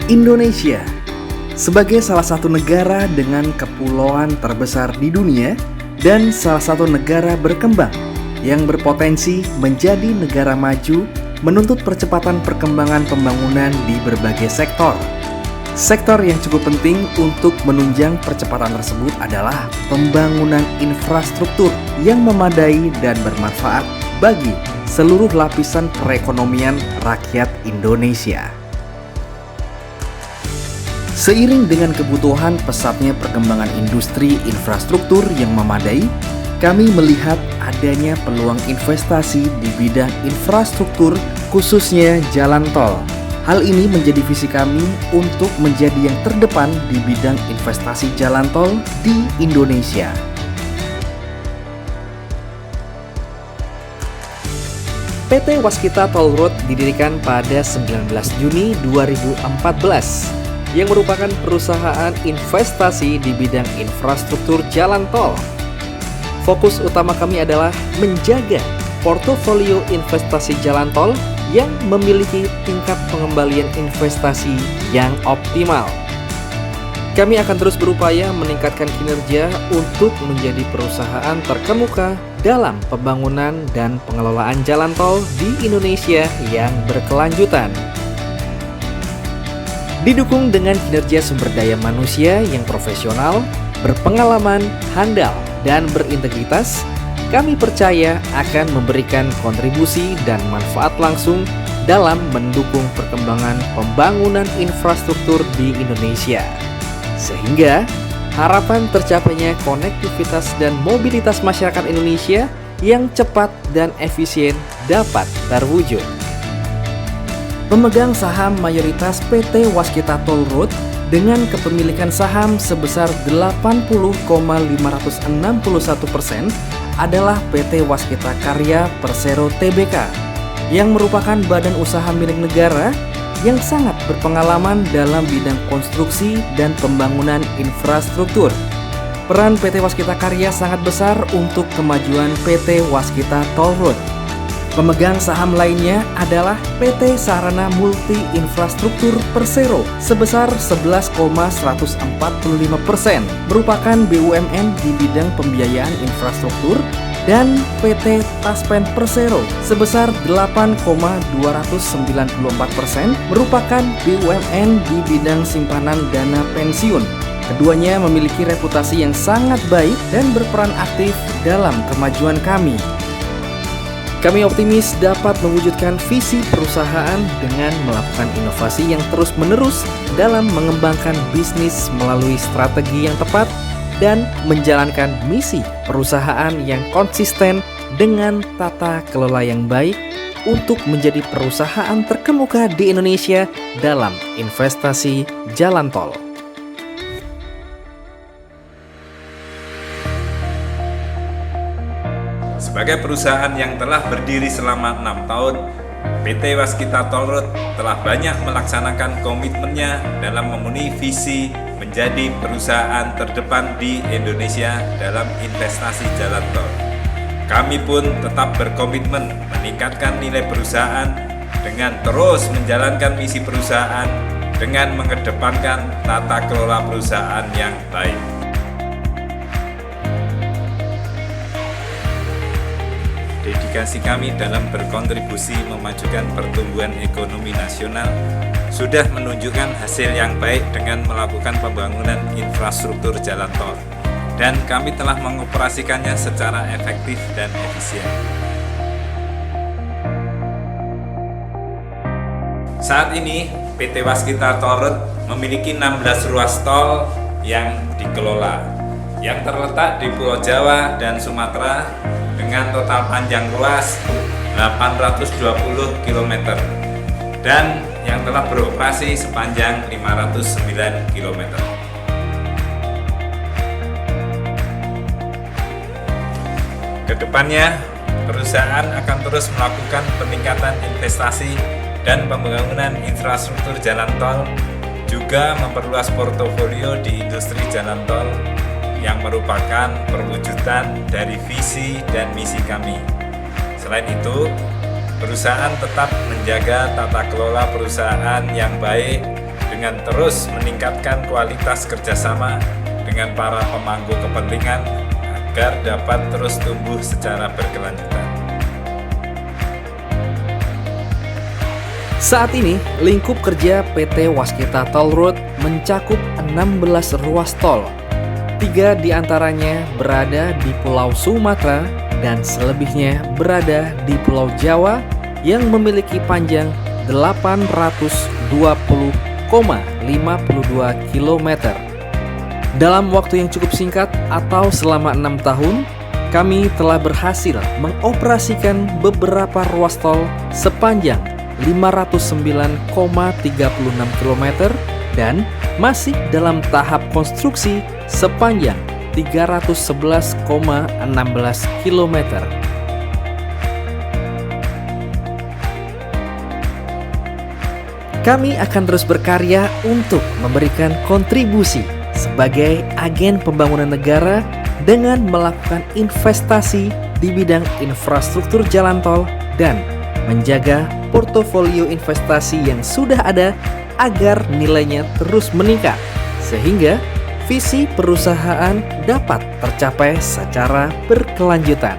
Indonesia sebagai salah satu negara dengan kepulauan terbesar di dunia dan salah satu negara berkembang yang berpotensi menjadi negara maju menuntut percepatan perkembangan pembangunan di berbagai sektor. Sektor yang cukup penting untuk menunjang percepatan tersebut adalah pembangunan infrastruktur yang memadai dan bermanfaat bagi seluruh lapisan perekonomian rakyat Indonesia. Seiring dengan kebutuhan pesatnya perkembangan industri infrastruktur yang memadai, kami melihat adanya peluang investasi di bidang infrastruktur khususnya jalan tol. Hal ini menjadi visi kami untuk menjadi yang terdepan di bidang investasi jalan tol di Indonesia. PT Waskita Toll Road didirikan pada 19 Juni 2014 yang merupakan perusahaan investasi di bidang infrastruktur jalan tol. Fokus utama kami adalah menjaga portofolio investasi jalan tol yang memiliki tingkat pengembalian investasi yang optimal. Kami akan terus berupaya meningkatkan kinerja untuk menjadi perusahaan terkemuka dalam pembangunan dan pengelolaan jalan tol di Indonesia yang berkelanjutan. Didukung dengan kinerja sumber daya manusia yang profesional, berpengalaman, handal, dan berintegritas, kami percaya akan memberikan kontribusi dan manfaat langsung dalam mendukung perkembangan pembangunan infrastruktur di Indonesia. Sehingga harapan tercapainya konektivitas dan mobilitas masyarakat Indonesia yang cepat dan efisien dapat terwujud. Pemegang saham mayoritas PT Waskita Toll Road dengan kepemilikan saham sebesar 80,561% adalah PT Waskita Karya Persero Tbk yang merupakan badan usaha milik negara yang sangat berpengalaman dalam bidang konstruksi dan pembangunan infrastruktur. Peran PT Waskita Karya sangat besar untuk kemajuan PT Waskita Toll Road. Pemegang saham lainnya adalah PT Sarana Multi Infrastruktur Persero sebesar 11,145%, merupakan BUMN di bidang pembiayaan infrastruktur, dan PT Taspen Persero sebesar 8,294%, merupakan BUMN di bidang simpanan dana pensiun. Keduanya memiliki reputasi yang sangat baik dan berperan aktif dalam kemajuan kami. Kami optimis dapat mewujudkan visi perusahaan dengan melakukan inovasi yang terus-menerus dalam mengembangkan bisnis melalui strategi yang tepat dan menjalankan misi perusahaan yang konsisten dengan tata kelola yang baik untuk menjadi perusahaan terkemuka di Indonesia dalam investasi jalan tol. Sebagai perusahaan yang telah berdiri selama 6 tahun, PT Waskita Toll Road telah banyak melaksanakan komitmennya dalam memenuhi visi menjadi perusahaan terdepan di Indonesia dalam investasi jalan tol. Kami pun tetap berkomitmen meningkatkan nilai perusahaan dengan terus menjalankan misi perusahaan dengan mengedepankan tata kelola perusahaan yang baik. Dedikasi kami dalam berkontribusi memajukan pertumbuhan ekonomi nasional sudah menunjukkan hasil yang baik dengan melakukan pembangunan infrastruktur jalan tol, dan kami telah mengoperasikannya secara efektif dan efisien. Saat ini, PT Waskita Toll Road memiliki 16 ruas tol yang dikelola, yang terletak di Pulau Jawa dan Sumatera, dengan total panjang ruas 820 km dan yang telah beroperasi sepanjang 509 km. Kedepannya, perusahaan akan terus melakukan peningkatan investasi dan pembangunan infrastruktur jalan tol, juga memperluas portofolio di industri jalan tol yang merupakan perwujudan dari visi dan misi kami. Selain itu, perusahaan tetap menjaga tata kelola perusahaan yang baik dengan terus meningkatkan kualitas kerjasama dengan para pemangku kepentingan agar dapat terus tumbuh secara berkelanjutan. Saat ini, lingkup kerja PT Waskita Toll Road mencakup 16 ruas tol. 3 diantaranya berada di Pulau Sumatera dan selebihnya berada di Pulau Jawa yang memiliki panjang 820,52 km. Dalam waktu yang cukup singkat atau selama 6 tahun, kami telah berhasil mengoperasikan beberapa ruas tol sepanjang 509,36 km dan masih dalam tahap konstruksi sepanjang 311,16 km. Kami akan terus berkarya untuk memberikan kontribusi sebagai agen pembangunan negara dengan melakukan investasi di bidang infrastruktur jalan tol dan menjaga portofolio investasi yang sudah ada agar nilainya terus meningkat, sehingga visi perusahaan dapat tercapai secara berkelanjutan.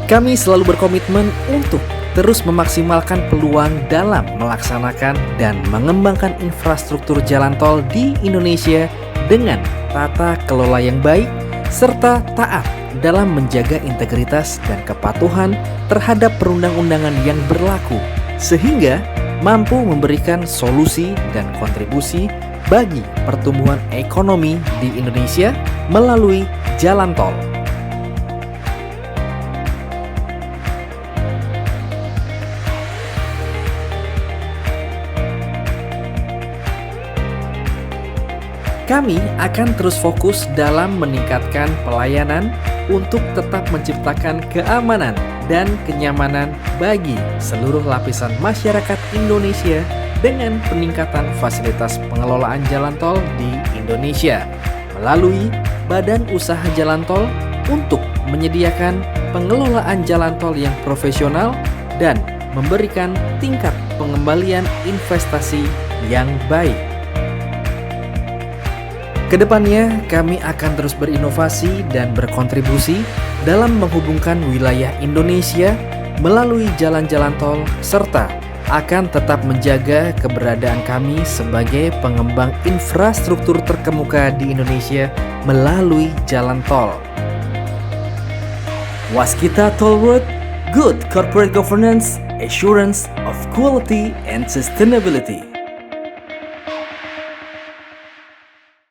Kami selalu berkomitmen untuk terus memaksimalkan peluang dalam melaksanakan dan mengembangkan infrastruktur jalan tol di Indonesia dengan tata kelola yang baik serta taat dalam menjaga integritas dan kepatuhan terhadap perundang-undangan yang berlaku, sehingga mampu memberikan solusi dan kontribusi bagi pertumbuhan ekonomi di Indonesia melalui jalan tol. Kami akan terus fokus dalam meningkatkan pelayanan untuk tetap menciptakan keamanan dan kenyamanan bagi seluruh lapisan masyarakat Indonesia dengan peningkatan fasilitas pengelolaan jalan tol di Indonesia melalui Badan Usaha Jalan Tol untuk menyediakan pengelolaan jalan tol yang profesional dan memberikan tingkat pengembalian investasi yang baik. Kedepannya, kami akan terus berinovasi dan berkontribusi dalam menghubungkan wilayah Indonesia melalui jalan-jalan tol, serta akan tetap menjaga keberadaan kami sebagai pengembang infrastruktur terkemuka di Indonesia melalui jalan tol. Waskita Toll Road, good corporate governance, assurance of quality and sustainability.